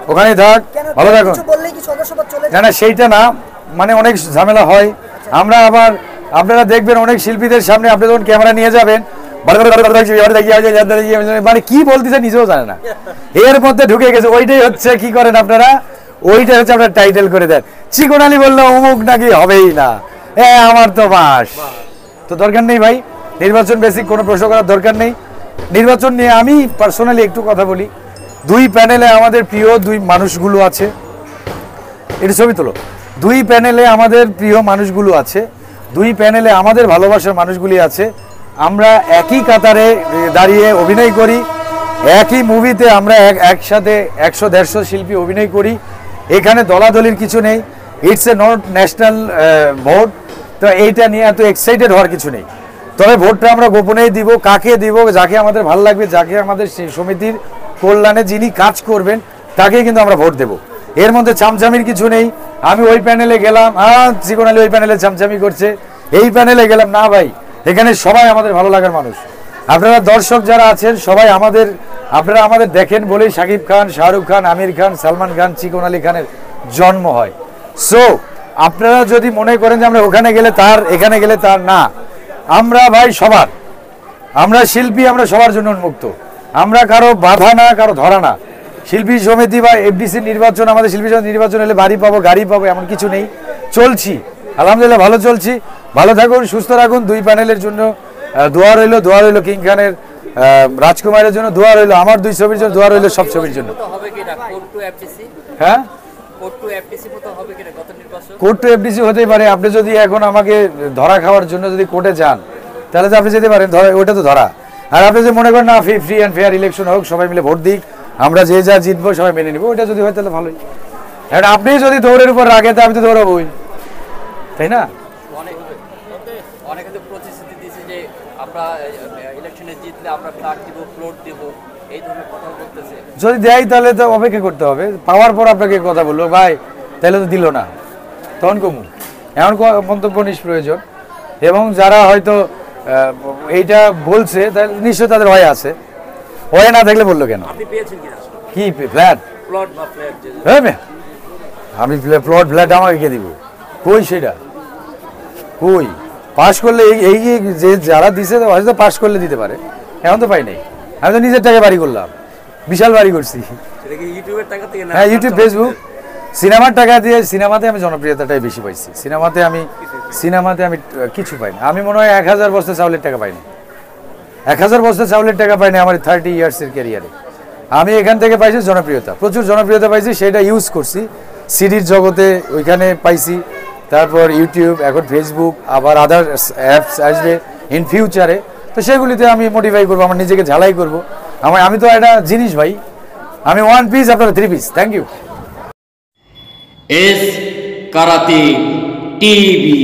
ওখানেই থাক, ভালো থাকুন। না না সেইটা না, মানে অনেক ঝামেলা হয়। আমরা আবার আপনারা দেখবেন অনেক শিল্পীদের সামনে আপনি যখন ক্যামেরা নিয়ে যাবেন, মানে কি বলতেছে নিজেও জানে না, এর মধ্যে ঢুকে গেছে। ওইটাই হচ্ছে কি করেন আপনারা, ওইটাই হচ্ছে আপনার টাইটেল করে দেন। চিকন আলী বললো অমুক নাকি হবেই না, আমার তো বাস। তো দরকার নেই ভাই, নির্বাচন বেসিক কোনো প্রশ্ন করার দরকার নেই। নির্বাচন নিয়ে আমি পার্সোনালি একটু কথা বলি। দুই প্যানেলে আমাদের প্রিয় দুই মানুষগুলো আছে, এটা ছবি তোলো। দুই প্যানেলে আমাদের প্রিয় মানুষগুলো আছে, দুই প্যানেলে আমাদের ভালোবাসার মানুষগুলি আছে। আমরা একই কাতারে দাঁড়িয়ে অভিনয় করি, একই মুভিতে আমরা একসাথে 100-150 শিল্পী অভিনয় করি। এখানে দলাদলির কিছু নেই। It's a not national vote, তো এইটা নিয়ে এত এক্সাইটেড হওয়ার কিছু নেই। তবে ভোটটা আমরা গোপনেই দিব। কাকে দিব, যাকে আমাদের ভালো লাগবে, যাকে আমাদের সমিতির কল্যাণে যিনি কাজ করবেন তাকে কিন্তু আমরা ভোট দেব। এর মধ্যে চামচামির কিছু নেই। আমি ওই প্যানেলে গেলাম, চিকন আলী ওই প্যানেলে চামচামি করছে, এই প্যানেলে গেলাম না ভাই, এখানে সবাই আমাদের ভালো লাগার মানুষ। আপনারা দর্শক যারা আছেন সবাই আপনারা আমাদের দেখেন বলেই শাকিব খান, শাহরুখ খান, আমির খান, সালমান খান, চিকন আলী খানের জন্ম হয়। সো আপনারা যদি মনে করেন যে আমরা ওখানে গেলে তার, এখানে গেলে তার, না, আমরা ভাই সবার, আমরা শিল্পী, আমরা সবার জন্য উন্মুক্ত। আমরা কারো বাধা না, কারো ধরা না। শিল্পী সমিতি বা এফডিসি নির্বাচন, আমাদের শিল্পী সমিতি নির্বাচন হলে বাড়ি পাবো, গাড়ি পাবো, এমন কিছু নেই। চলছি আলহামদুলিল্লাহ, ভালো চলছি। ভালো থাকুন, সুস্থ রাখুন। দুই প্যানেলের জন্য দোয়া রইল, দোয়া রইল কিং খানের, রাজকুমারের জন্য দোয়া রইল, আমার দুই ছবির জন্য দোয়া রইল, সব ছবির জন্য। হ্যাঁ, কোর্ট টু এফডিসি হতেই পারে। আপনি যদি এখন আমাকে ধরা খাওয়ার জন্য যদি কোর্টে যান তাহলে তো আপনি যেতে পারেন, ওটা তো ধরা। আর আপনি যদি মনে করেন না ফ্রি অ্যান্ড ফেয়ার ইলেকশন হোক, সবাই মিলে ভোট দিক, আমরা যে যা জিতবো সবাই মেনে নিবো, ওইটা যদি হয় তাহলে ভালোই। এখন আপনি যদি দৌড়ের উপর রাখেন তো আমি তো দৌড়াবোই, তাই না? যদি দেয় তাহলে তো অপেক্ষা করতে হবে, পাওয়ার পর আপনাকে কথা বললো ভাই তাহলে তো দিল না, তখন কমু, এমন মন্তব্য নিষ্প্রয়োজন। এবং যারা হয়তো এইটা বলছে তাহলে নিশ্চয় তাদের ভয় আছে, ভয় না থাকলে বললো কেন? কি ফ্ল্যাট? আমি প্লট ফ্ল্যাট আমাকে কে দিব? কই সেটা কই? পাস করলে এই যে যারা দিছে হয়তো পাস করলে দিতে পারে, এখন তো পাই নাই। আমি তো নিজের টাকা বাড়ি করলাম, বিশাল বাড়ি করছি। হ্যাঁ, ইউটিউব, ফেসবুক, সিনেমার টাকা দিয়ে। সিনেমাতে আমি জনপ্রিয়তাটাই বেশি পাইছি। সিনেমাতে আমি কিছু পাইনি। আমি মনে হয় 1000 বস্তা চাউলের টাকা পাইনি, 1000 বস্তা চাউলের টাকা পাইনি আমার 30 ইয়ার্সের ক্যারিয়ারে। আমি এখান থেকে পাইছি জনপ্রিয়তা, প্রচুর জনপ্রিয়তা পাইছি, সেটা ইউজ করছি। সিডির জগতে ওইখানে পাইছি, তারপর ইউটিউব, এখন ফেসবুক, আবার আদার অ্যাপস আসবে ইন ফিউচারে। তো সেগুলিতে আমি মডিফাই করবো, আমার নিজেকে ঝালাই করবো। আমি তো একটা জিনিস ভাই, আমি 1 পিস, আপনারা 3 piece. Thank you. S Karate TV.